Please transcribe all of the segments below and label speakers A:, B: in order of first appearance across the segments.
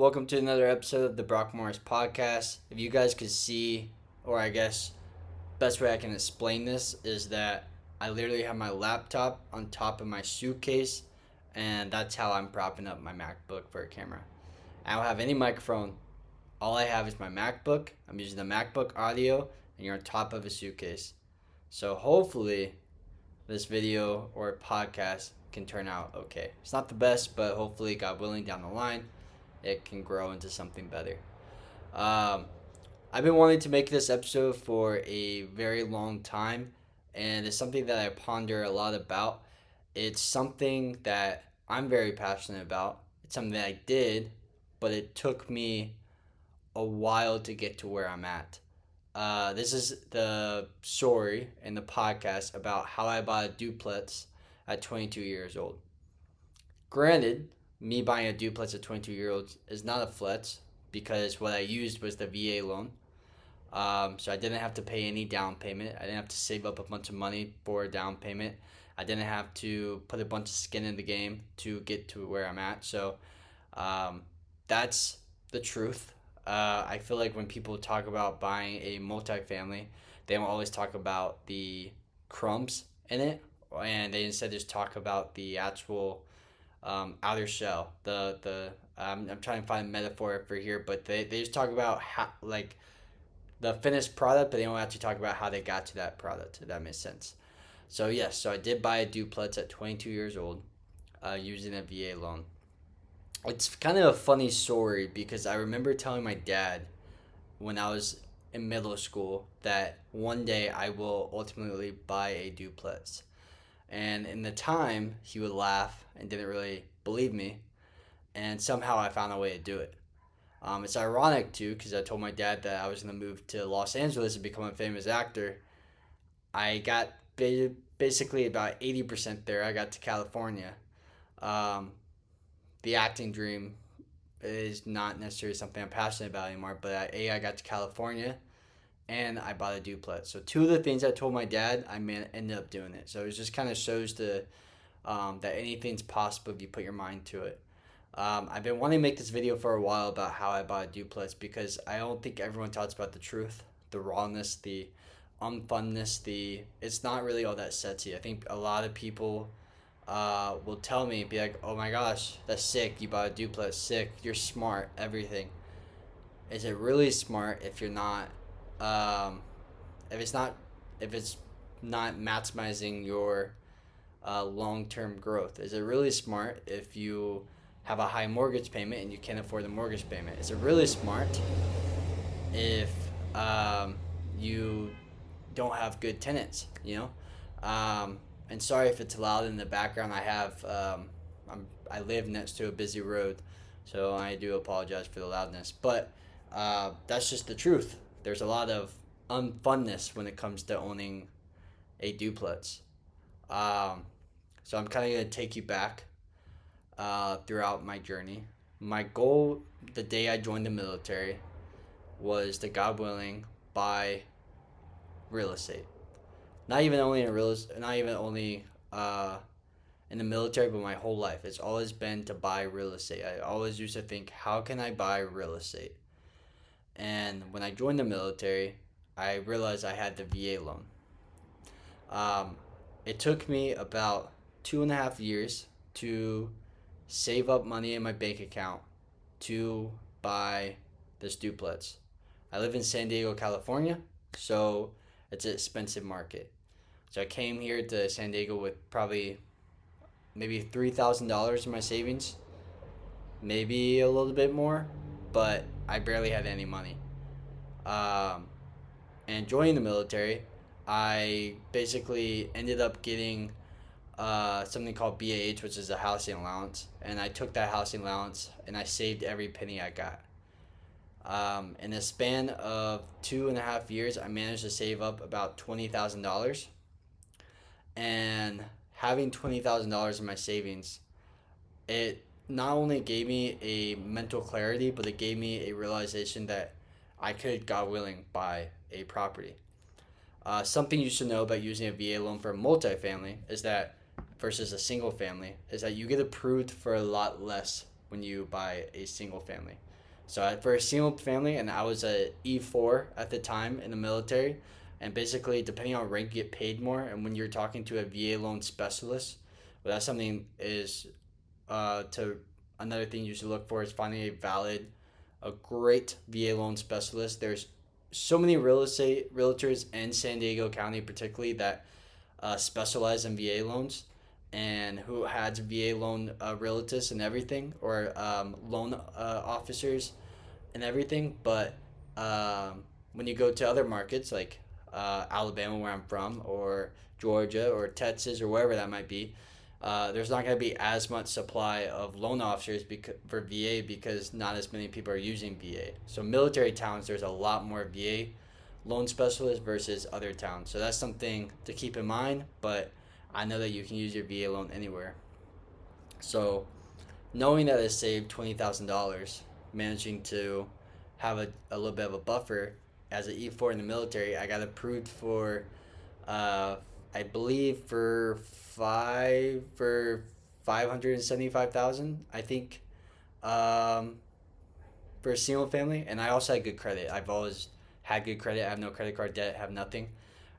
A: Welcome to another episode of the Brock Morris Podcast. If you guys could see, or I guess best way I can explain this is that I literally have my laptop on top of my suitcase, and that's how I'm propping up my MacBook for a camera. I don't have any microphone. All I have is my MacBook. I'm using the MacBook audio, and you're on top of a suitcase. So hopefully, this video or podcast can turn out okay. It's not the best, but hopefully, God willing, down the line, it can grow into something better. Um, I've been wanting to make this episode for a very long time, and it's something that I ponder a lot about. It's something that I'm very passionate about. It's something that I did, but it took me a while to get to where I'm at. This is the story in the podcast about how I bought a duplex at 22 years old. Granted, me buying a duplex at 22 years old is not a flex because what I used was the VA loan. So I didn't have to pay any down payment. I didn't have to save up a bunch of money for a down payment. I didn't have to put a bunch of skin in the game to get to where I'm at. So um, that's the truth. I feel like when people talk about buying a multifamily, they don't always talk about the crumbs in it, and they instead just talk about the actual outer shell. I'm trying to find a metaphor for here, but they just talk about how like the finished product, but they don't actually talk about how they got to that product. If that makes sense. So yes, so I did buy a duplex at 22 years old, using a VA loan. It's kind of a funny story because I remember telling my dad when I was in middle school that one day I will ultimately buy a duplex. And in the time, he would laugh and didn't really believe me. And somehow I found a way to do it. It's ironic too, because I told my dad that I was going to move to Los Angeles and become a famous actor. I got basically about 80% there. I got to California. Um, the acting dream is not necessarily something I'm passionate about anymore, but I got to California and I bought a duplex. So two of the things I told my dad, ended up doing it. So it just kind of shows that anything's possible if you put your mind to it. I've been wanting to make this video for a while about how I bought a duplex because I don't think everyone talks about the truth, the rawness, the unfunness, it's not really all that sexy. I think a lot of people will tell me, be like, oh my gosh, that's sick, you bought a duplex, sick, you're smart, everything. Is it really smart if you're not, um, if it's not, if it's not maximizing your long-term growth? Is it really smart if you have a high mortgage payment and you can't afford the mortgage payment? Is it really smart if you don't have good tenants? And sorry if it's loud in the background. I live next to a busy road, so I do apologize for the loudness. But that's just the truth. There's a lot of unfunness when it comes to owning a duplex. So I'm kind of going to take you back throughout my journey. My goal the day I joined the military was to, God willing, buy real estate. Not even only in the military, but my whole life. It's always been to buy real estate. I always used to think, how can I buy real estate? And when I joined the military, I realized I had the VA loan. Um, it took me about 2.5 years to save up money in my bank account to buy this duplex. I live in San Diego, California, so it's an expensive market. So I came here to San Diego with probably maybe $3,000 in my savings, maybe a little bit more, but I barely had any money. Um, and joining the military, I basically ended up getting something called BAH, which is a housing allowance, and I took that housing allowance and I saved every penny I got. In a span of 2.5 years, I managed to save up about $20,000, and having $20,000 in my savings, it not only gave me a mental clarity, but it gave me a realization that I could, God willing, buy a property. Something you should know about using a VA loan for a multifamily is that versus a single family is that you get approved for a lot less when you buy a single family. So for a single family, and I was a E4 at the time in the military, and basically depending on rank, you get paid more. And when you're talking to a VA loan specialist, well, that's something is to another thing you should look for is finding a great VA loan specialist. There's so many real estate realtors in San Diego County, particularly that specialize in VA loans and who has VA loan realtors and everything, or loan officers and everything. But when you go to other markets like Alabama, where I'm from, or Georgia, or Texas, or wherever that might be, there's not going to be as much supply of loan officers for VA because not as many people are using VA. So military towns, there's a lot more VA loan specialists versus other towns. So that's something to keep in mind. But I know that you can use your VA loan anywhere. So knowing that I saved $20,000, managing to have a little bit of a buffer as an E4 in the military, I got approved for, uh, I believe for 575,000. I think, um, for a single family, and I also had good credit. I've always had good credit. I have no credit card debt. Have nothing.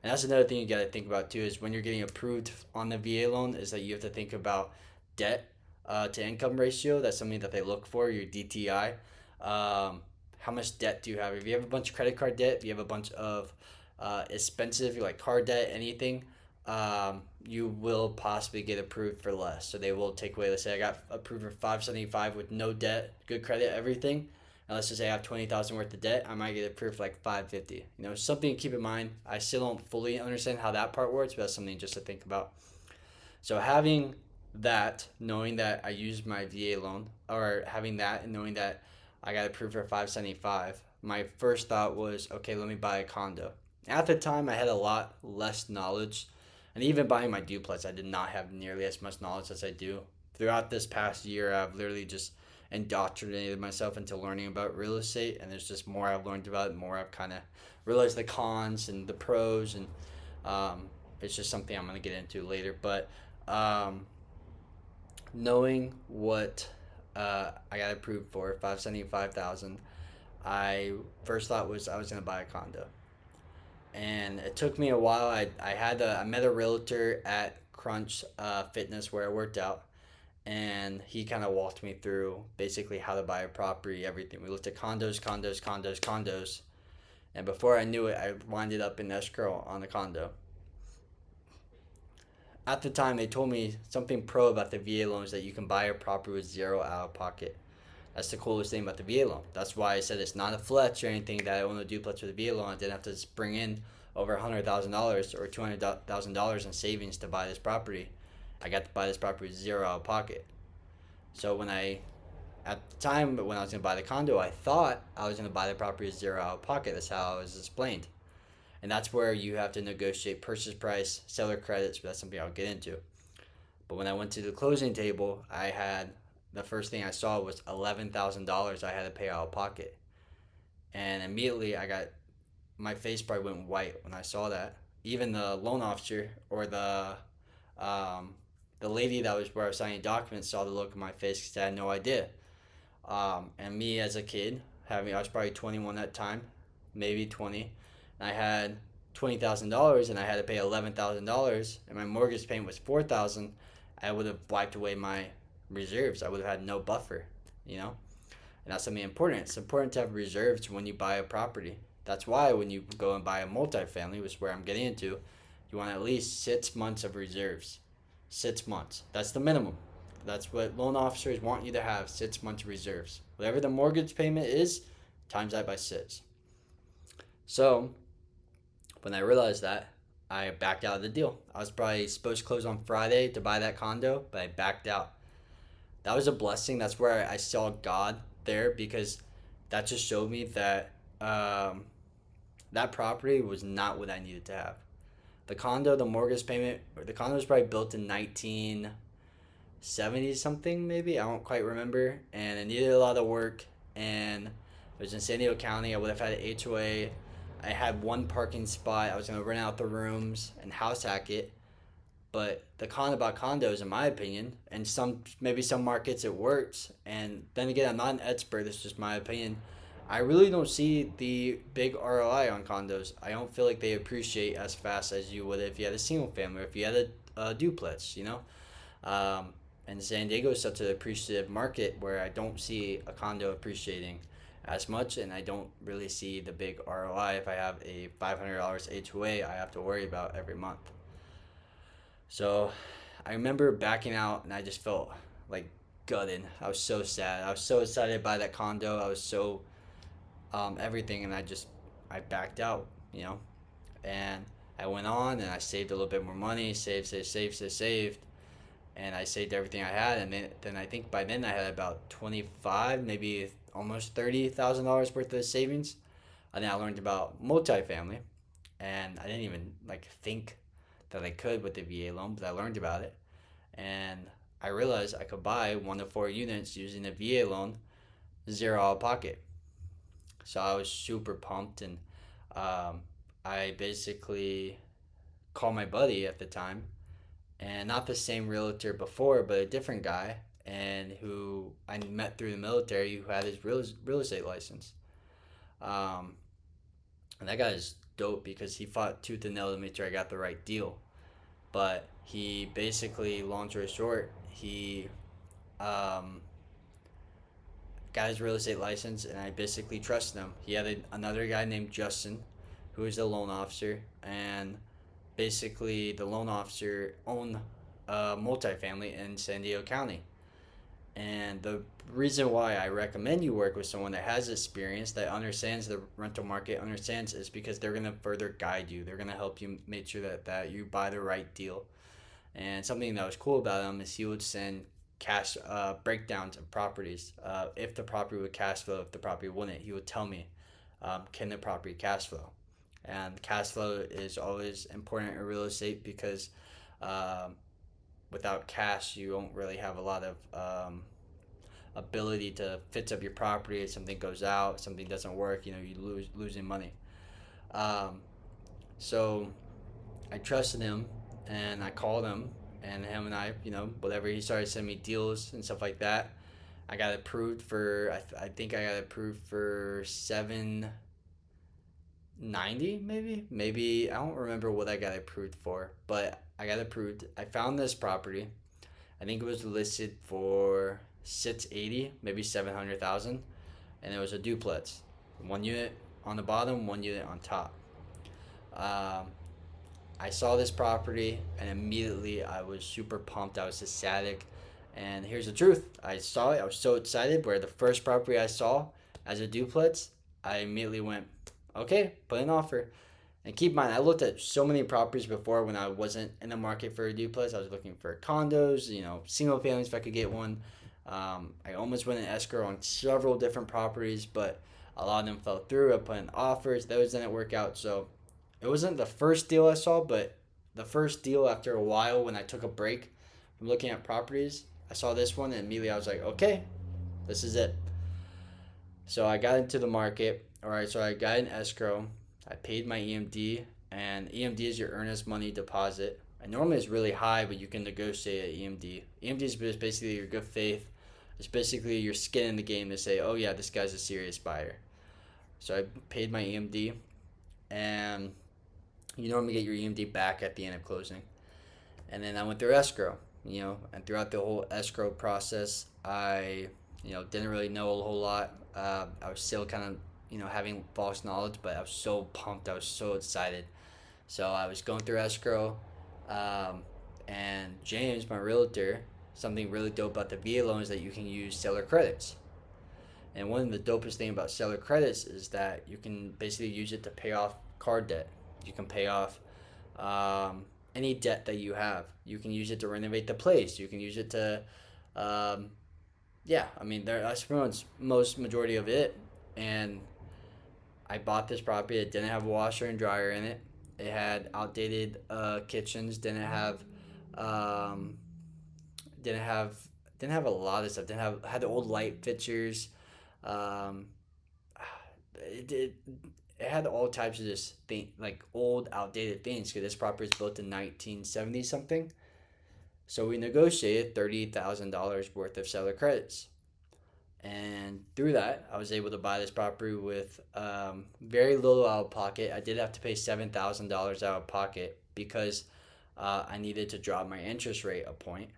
A: And that's another thing you got to think about too is when you're getting approved on the VA loan is that you have to think about debt to income ratio. That's something that they look for, your DTI. How much debt do you have? If you have a bunch of credit card debt, if you have a bunch of expensive like car debt, anything, you will possibly get approved for less. So they will take away. Let's say I got approved for 575 with no debt, good credit, everything. And let's just say I have 20,000 worth of debt, I might get approved for like 550. Something to keep in mind. I still don't fully understand how that part works, but that's something just to think about. So having that, knowing that I used my VA loan, or having that and knowing that I got approved for 575, my first thought was, okay, let me buy a condo. At the time, I had a lot less knowledge, and even buying my duplex, I did not have nearly as much knowledge as I do. Throughout this past year, I've literally just indoctrinated myself into learning about real estate, and there's just more I've learned about it, more I've kind of realized the cons and the pros, and it's just something I'm going to get into later. But knowing what I got approved for, 575,000, I first thought was I was going to buy a condo. And it took me a while. I met a realtor at Crunch Fitness where I worked out, and he kind of walked me through basically how to buy a property, everything. We looked at condos, and before I knew it, I winded up in escrow on the condo. At the time, they told me something pro about the VA loans, that you can buy a property with zero out of pocket. That's the coolest thing about the VA loan. That's why I said it's not a fletch or anything that I own a duplex with a VA loan. I didn't have to bring in over $100,000 or $200,000 in savings to buy this property. I got to buy this property with zero out of pocket. So at the time when I was going to buy the condo, I thought I was going to buy the property with zero out of pocket. That's how I was explained. And that's where you have to negotiate purchase price, seller credits, but that's something I'll get into. But when I went to the closing table, the first thing I saw was $11,000 I had to pay out of pocket. And immediately my face probably went white when I saw that. Even the loan officer, or the lady that was where I was signing documents, saw the look on my face because I had no idea. And me as a kid, I was probably 21 at the time, maybe 20. And I had $20,000 and I had to pay $11,000, and my mortgage payment was $4,000. I would have wiped away my reserves. I would have had no buffer, And that's something important. It's important to have reserves when you buy a property. That's why when you go and buy a multifamily, which is where I'm getting into, you want at least 6 months of reserves. 6 months. That's the minimum. That's what loan officers want you to have, 6 months of reserves. Whatever the mortgage payment is, times that by 6. So when I realized that, I backed out of the deal. I was probably supposed to close on Friday to buy that condo, but I backed out. That was a blessing. That's where I saw God there, because that just showed me that that property was not what I needed to have. The condo, the mortgage payment, the condo was probably built in 1970 something, maybe. I don't quite remember. And it needed a lot of work. And it was in San Diego County. I would have had an HOA. I had one parking spot. I was going to rent out the rooms and house hack it. But the con about condos, in my opinion, and some markets it works. And then again, I'm not an expert. This is just my opinion. I really don't see the big ROI on condos. I don't feel like they appreciate as fast as you would if you had a single family or if you had a duplex. Um, and San Diego is such an appreciative market where I don't see a condo appreciating as much, and I don't really see the big ROI if I have a $500 HOA I have to worry about every month. So I remember backing out, and I just felt like gutted. I was so sad. I was so excited by that condo. I was so everything, and I backed out, and I went on and I saved a little bit more money, saved, and I saved everything I had, and then I think by then I had about 25, maybe almost $30,000 worth of savings. And then I learned about multifamily, and I didn't even like think that I could with the VA loan, but I learned about it, and I realized I could buy 1 to 4 units using a VA loan, zero out of pocket. So I was super pumped, and um, I basically called my buddy at the time, and not the same realtor before, but a different guy, and who I met through the military, who had his real estate license. Um, and that guy is dope because he fought tooth and nail to make sure I got the right deal. But he basically, long story short, he um, got his real estate license, and I basically trusted him. He had another guy named Justin, who was the loan officer, and basically the loan officer owned a multifamily in San Diego County. And the reason why I recommend you work with someone that has experience, that understands the rental market, understands, is because they're going to further guide you. They're going to help you make sure that you buy the right deal. And something that was cool about him is he would send cash breakdowns of properties. If the property would cash flow, if the property wouldn't, he would tell me, can the property cash flow? And cash flow is always important in real estate because um, without cash, you don't really have a lot of ability to fix up your property. If something goes out, something doesn't work, you losing money. Um, so I trusted him, and I called him, and him and I, whatever, he started sending me deals and stuff like that. I got approved for, I think I got approved for 790, maybe I don't remember what I got approved for, but I got approved. I found this property. I think it was listed for 680, maybe 700,000, and it was a duplex, 1 unit on the bottom, 1 unit on top. Um, I saw this property, and immediately I was super pumped. I was ecstatic. And here's the truth: I saw it. I was so excited. Where the first property I saw as a duplex, I immediately went, okay, put an offer. And keep in mind, I looked at so many properties before when I wasn't in the market for a duplex. I was looking for condos, single families if I could get one. I almost went in escrow on several different properties, but a lot of them fell through. I put in offers; those didn't work out. So it wasn't the first deal I saw, but the first deal after a while when I took a break from looking at properties. I saw this one, and immediately I was like, okay, this is it. So I got into the market. All right, so I got an escrow. I paid my EMD, and EMD is your earnest money deposit. And normally it's really high, but you can negotiate at EMD. EMD is basically your good faith. It's basically your skin in the game to say, oh yeah, this guy's a serious buyer. So I paid my EMD, and you normally get your EMD back at the end of closing. And then I went through escrow, and throughout the whole escrow process, I, didn't really know a whole lot. I was still kind of, having false knowledge, but I was so pumped. I was so excited. So I was going through escrow, um, and James, my realtor, something really dope about the VA loan is that you can use seller credits. And one of the dopest thing about seller credits is that you can basically use it to pay off card debt. You can pay off any debt that you have. You can use it to renovate the place. You can use it to, um, yeah. I mean, that's pretty much most majority of it. And I bought this property. It didn't have a washer and dryer in it. It had outdated kitchens. Um, didn't have didn't have a lot of stuff. Didn't have had the old light fixtures. Um, it had all types of just thing like old outdated things because this property is built in 1970 something. So we negotiated $30,000 worth of seller credits. And through that, I was able to buy this property with very little out of pocket. I did have to pay $7,000 out of pocket because I needed to drop my interest rate a point,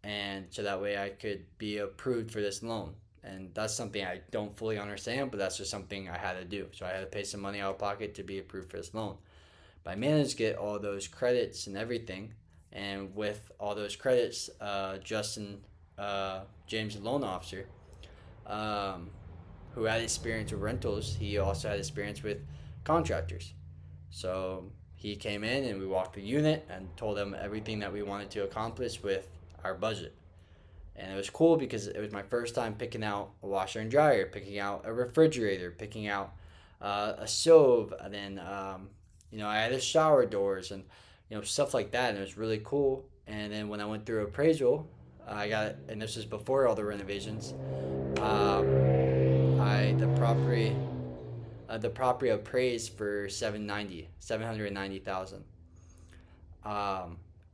A: and so that way I could be approved for this loan. And that's something I don't fully understand, but that's just something I had to do. So I had to pay some money out of pocket to be approved for this loan. But I managed to get all those credits and everything. And with all those credits, Justin, James, the loan officer, um, who had experience with rentals, he also had experience with contractors. So he came in and we walked the unit and told him everything that we wanted to accomplish with our budget. And it was cool because it was my first time picking out a washer and dryer, picking out a refrigerator, picking out a stove, and then I had a shower doors and stuff like that, and it was really cool. And then when I went through appraisal, I got, and this was before all the renovations. I the property appraised for 790,000.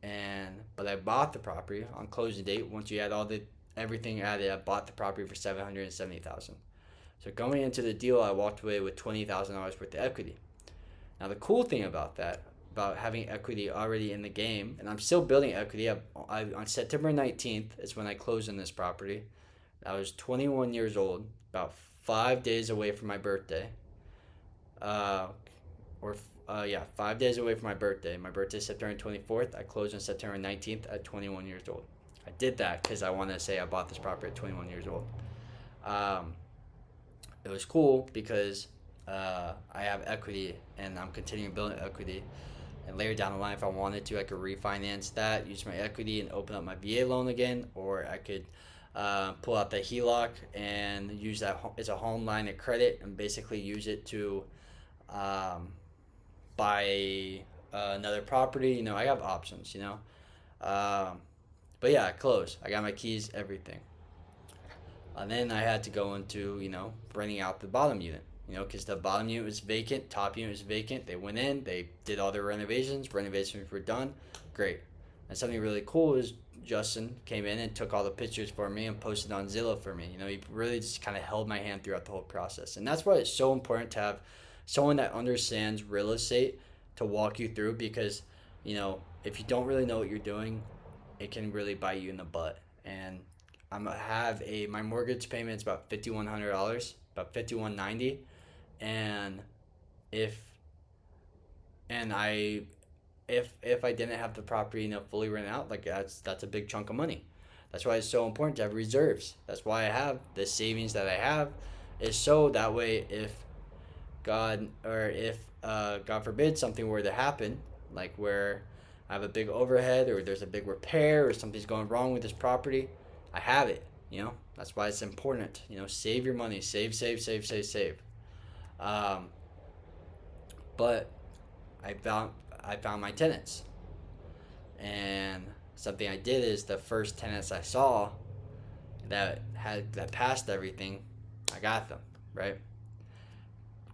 A: And but I bought the property on closing date. Once you had all the everything added, I bought the property for 770,000. So going into the deal, I walked away with $20,000 worth of equity. Now the cool thing about that, about having equity already in the game, and I'm still building equity. On September 19th is when I closed on this property. I was 21 years old, about 5 days away from my birthday. Uh, 5 days away from my birthday. My birthday is September 24th. I closed on September 19th at 21 years old. I did that because I want to say I bought this property at 21 years old. Um, it was cool because I have equity and I'm continuing building equity. And later down the line, if I wanted to, I could refinance that, use my equity, and open up my VA loan again, or I could pull out the HELOC and use that as a home line of credit and basically use it to buy another property. I have options. But yeah, I closed. I got my keys, everything. And then I had to go into renting out the bottom unit. Because the bottom unit was vacant, top unit was vacant. They went in, they did all their renovations. Renovations were done, great. And something really cool is Justin came in and took all the pictures for me and posted on Zillow for me. He really just kind of held my hand throughout the whole process. And that's why it's so important to have someone that understands real estate to walk you through, because, if you don't really know what you're doing, it can really bite you in the butt. And my mortgage payment is about $5,100, about $5,190, and if I didn't have the property fully rented out, like that's a big chunk of money. That's why it's so important to have reserves. That's why I have the savings that I have, is so that way if God forbid something were to happen, like where I have a big overhead or there's a big repair or something's going wrong with this property, I have it. That's why it's important. Save your money, save. But I found my tenants, and something I did is the first tenants I saw that passed everything, I got them, right.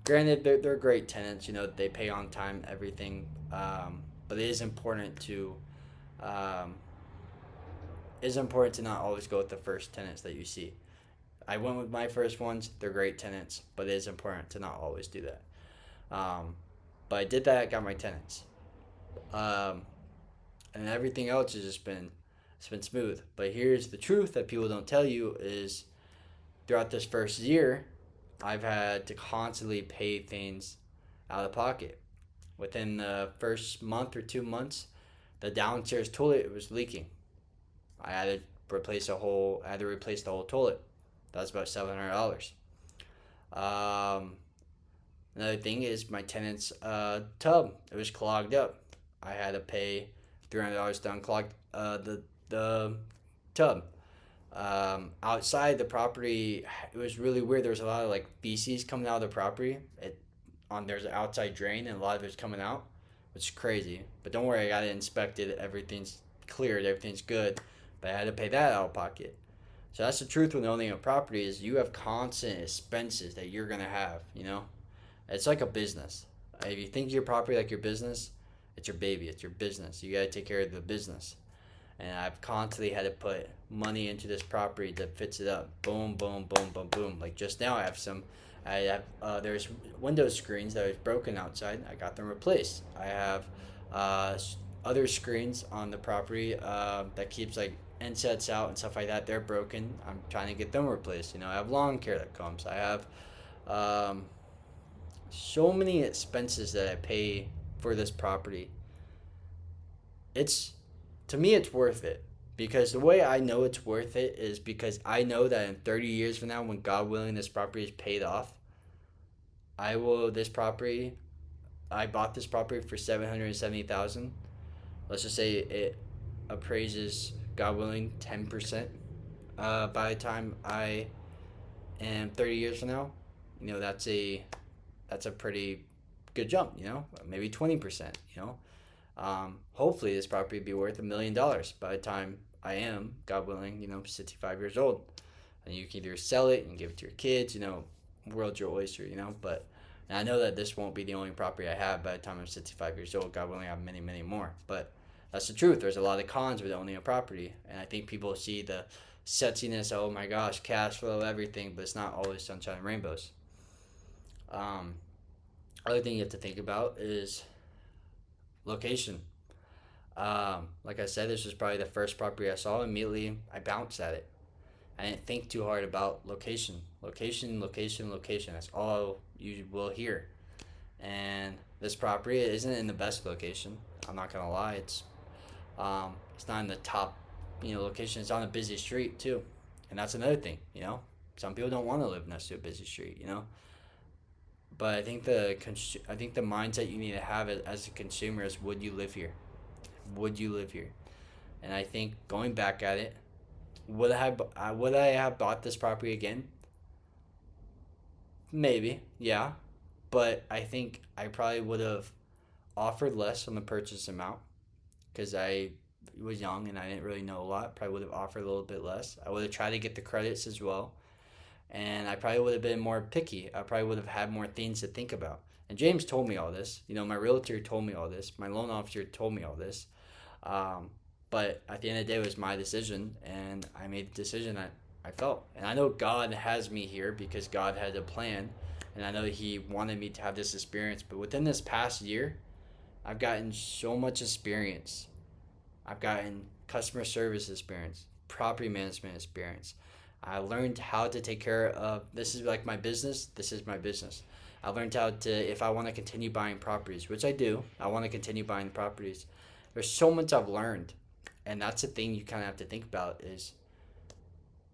A: Granted, they're great tenants. They pay on time, everything. But it is important to not always go with the first tenants that you see. I went with my first ones. They're great tenants, but it is important to not always do that. But I did that. Got my tenants, and everything else has just been smooth. But here's the truth that people don't tell you is throughout this first year, I've had to constantly pay things out of pocket. Within the first month or 2 months, the downstairs toilet was leaking. I had to replace the whole toilet. That was about $700. Another thing is my tenant's tub. It was clogged up. I had to pay $300 to unclog the tub. Outside the property, it was really weird. There was a lot of feces coming out of the property. There's an outside drain, and a lot of it's coming out, which is crazy. But don't worry, I got it inspected. Everything's cleared. Everything's good. But I had to pay that out of pocket. So that's the truth when owning a property, is you have constant expenses that you're gonna have. It's like a business. If you think your property like your business, it's your baby. It's your business. You gotta take care of the business. and I've constantly had to put money into this property to fix it up. Boom, boom, boom, boom, boom. Like just now, I have there's window screens that was broken outside. I got them replaced. I have uh, other screens on the property that keeps like insets out and stuff like that. They're broken. I'm trying to get them replaced. I have lawn care that comes. I have um, so many expenses that I pay for this property. It's To me, it's worth it, because the way I know it's worth it is because I know that in 30 years from now, when God willing this property is paid off, I will this property I bought this property for 770,000. Let's just say it appraises, God willing, 10%. By the time I am 30 years from now, that's a pretty good jump. Maybe 20%. Hopefully this property will be worth $1 million by the time I am, God willing, 65 years old. And you can either sell it and give it to your kids. World's your oyster. But and I know that this won't be the only property I have by the time I'm 65 years old. God willing, I have many, many more. But that's the truth. There's a lot of cons with owning a property, and I think people see the sexiness. Oh my gosh, cash flow, everything, but it's not always sunshine and rainbows. Um, Other thing you have to think about is location. Like I said, this was probably the first property I saw. Immediately, I bounced at it. I didn't think too hard about location. Location, location, location. That's all you will hear. And this property isn't in the best location. I'm not gonna lie. It's not in the top, location. It's on a busy street too, and that's another thing. Some people don't want to live next to a busy street. But I think the mindset you need to have as a consumer is, would you live here? Would you live here? And I think going back at it, would I have bought this property again? Maybe, yeah. But I think I probably would have offered less on the purchase amount, because I was young and I didn't really know a lot. Probably would have offered a little bit less. I would have tried to get the credits as well, and I probably would have been more picky. I probably would have had more things to think about. And James told me all this. My realtor told me all this. My loan officer told me all this. Um, but at the end of the day, it was my decision, and I made the decision that I felt. And I know God has me here because God had a plan, and I know He wanted me to have this experience. But within this past year, I've gotten so much experience. I've gotten customer service experience, property management experience. I learned how to take care of, this is like my business. This is my business. I learned how to, if I want to continue buying properties, which I do, I want to continue buying properties. There's so much I've learned. And that's the thing you kind of have to think about is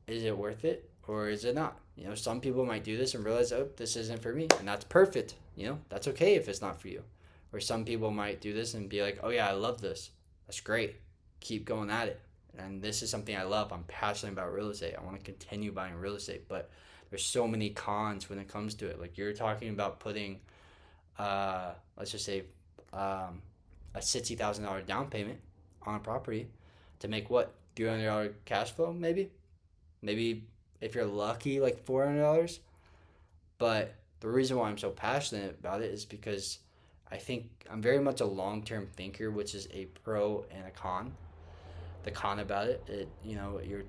A: it worth it or is it not? Some people might do this and realize, oh, this isn't for me. And that's perfect. That's okay if it's not for you. Or some people might do this and be like, oh yeah, I love this. That's great. Keep going at it. And this is something I love. I'm passionate about real estate. I want to continue buying real estate. But there's so many cons when it comes to it. Like you're talking about putting, let's just say, a $60,000 down payment on a property to make what, $300 cash flow maybe if you're lucky, like $400. But the reason why I'm so passionate about it is because I think I'm very much a long-term thinker, which is a pro and a con. The con about you're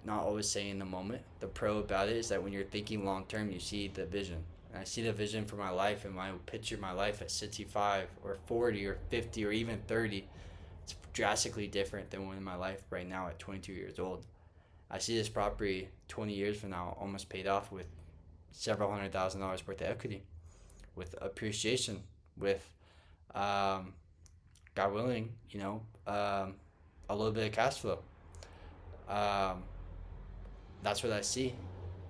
A: not always saying in the moment. The pro about it is that when you're thinking long-term, you see the vision. And I see the vision for my life, and when I picture my life at 65 or 40 or 50 or even 30, it's drastically different than when my life right now at 22 years old. I see this property 20 years from now almost paid off with several $100,000 worth of equity, with appreciation, with God willing, a little bit of cash flow. Um, that's what I see.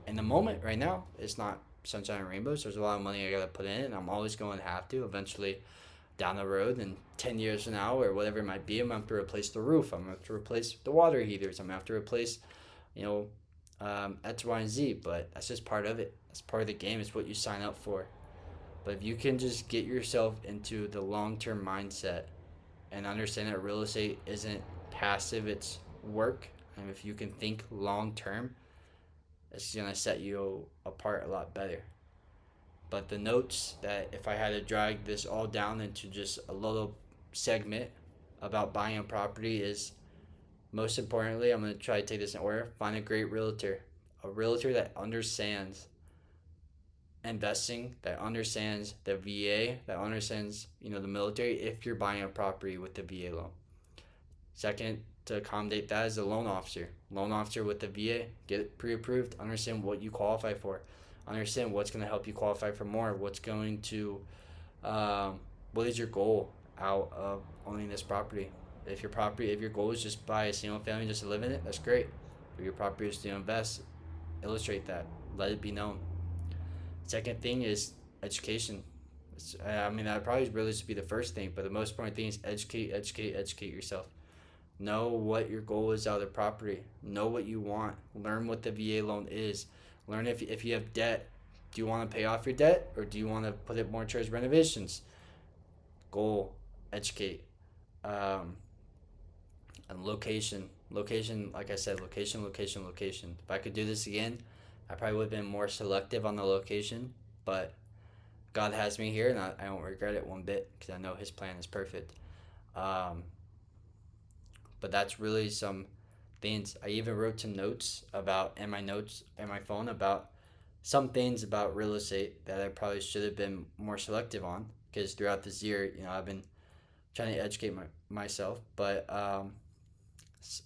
A: In the moment right now, it's not sunshine and rainbows. There's a lot of money I gotta put in it, and I'm always going to have to eventually down the road, and 10 years from now or whatever it might be, I'm gonna have to replace the roof. I'm gonna have to replace the water heaters. I'm gonna have to replace, X, Y, and Z. But that's just part of it. That's part of the game. It's what you sign up for. But if you can just get yourself into the long-term mindset and understand that real estate isn't passive, it's work, and if you can think long-term, it's going to set you apart a lot better. But the notes that if I had to drag this all down into just a little segment about buying a property is Most importantly, I'm going to try to take this in order. Find a great realtor. A realtor that understands investing, that understands the VA, that understands, the military if you're buying a property with the VA loan. Second, to accommodate that is a loan officer. Loan officer with the VA, get it pre-approved, understand what you qualify for, understand what's going to help you qualify for more, what's going to, what is your goal out of owning this property. If your goal is just buy a single family just to live in it, that's great. If your property is to invest, illustrate that, let it be known. Second thing is education. That probably really should be the first thing, but the most important thing is educate yourself. Know what your goal is out of the property. Know what you want. Learn what the VA loan is. Learn if you have debt, do you want to pay off your debt or do you want to put it more towards renovations? Goal, educate. And location. Location, like I said, location. If I could do this again, I probably would have been more selective on the location, but God has me here and I don't regret it one bit because I know His plan is perfect. But that's really some things. I even wrote some notes about in my phone about some things about real estate that I probably should have been more selective on because throughout this year, I've been trying to educate myself. But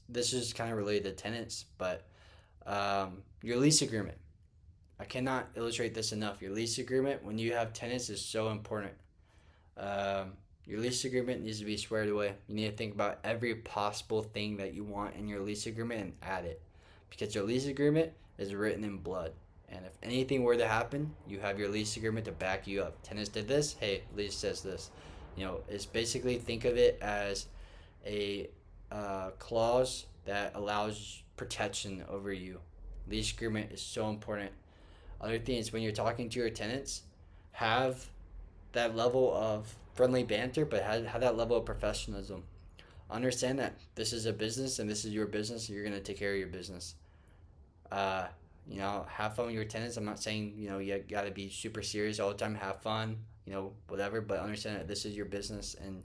A: this is kind of related to tenants, but your lease agreement. I cannot illustrate this enough. Your lease agreement when you have tenants is so important. Um, your lease agreement needs to be squared away. You need to think about every possible thing that you want in your lease agreement and add it. Because your lease agreement is written in blood. And if anything were to happen, you have your lease agreement to back you up. Tenants did this, hey, lease says this. It's basically think of it as a clause that allows protection over you. Lease agreement is so important. Other things, when you're talking to your tenants, have that level of friendly banter, but have that level of professionalism. Understand that this is a business and this is your business. And you're gonna take care of your business. Uh, have fun with your tenants. I'm not saying you gotta be super serious all the time. Have fun, whatever. But understand that this is your business and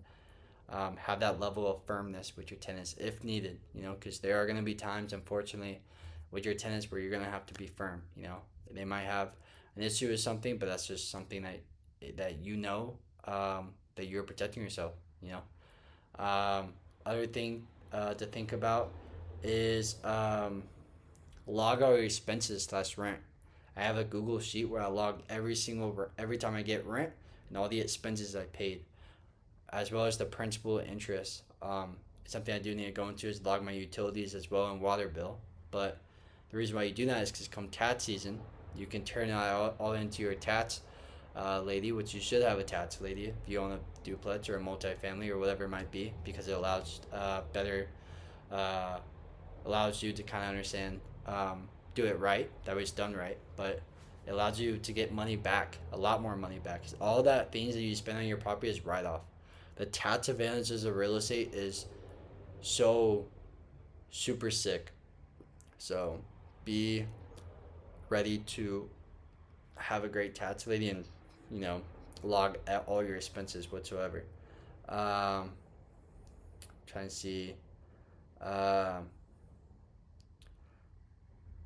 A: have that level of firmness with your tenants if needed. Because there are gonna be times, unfortunately, with your tenants where you're gonna have to be firm. They might have an issue with something, but that's just something that you're protecting yourself. Other thing to think about is log all your expenses slash rent. I have a Google sheet where I log every time I get rent and all the expenses I paid, as well as the principal and interest. Something I do need to go into is log my utilities as well and water bill. But the reason why you do that is because come tax season, you can turn it all into your tax lady, which you should have a tax lady if you own a duplex or a multifamily or whatever it might be, because it allows you to kind of understand, do it right. That way it's done right, but it allows you to get money back, a lot more money back. 'Cause all that things that you spend on your property is write off. The tax advantages of real estate is so super sick. So be ready to have a great tax lady and log at all your expenses whatsoever. Trying to see.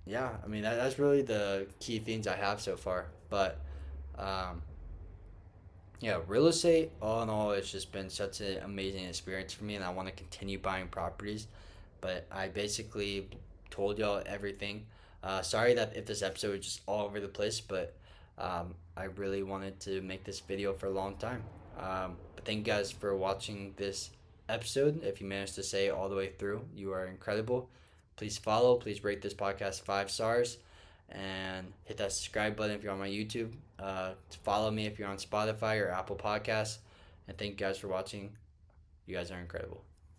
A: Yeah, that's really the key things I have so far. But um, yeah, real estate, all in all, it's just been such an amazing experience for me, and I want to continue buying properties. But I basically told y'all everything. Sorry that if this episode was just all over the place, but I really wanted to make this video for a long time. But thank you guys for watching this episode. If you managed to say it all the way through, you are incredible. Please follow. Please rate this podcast 5 stars. And hit that subscribe button if you're on my YouTube. Follow me if you're on Spotify or Apple Podcasts. And thank you guys for watching. You guys are incredible.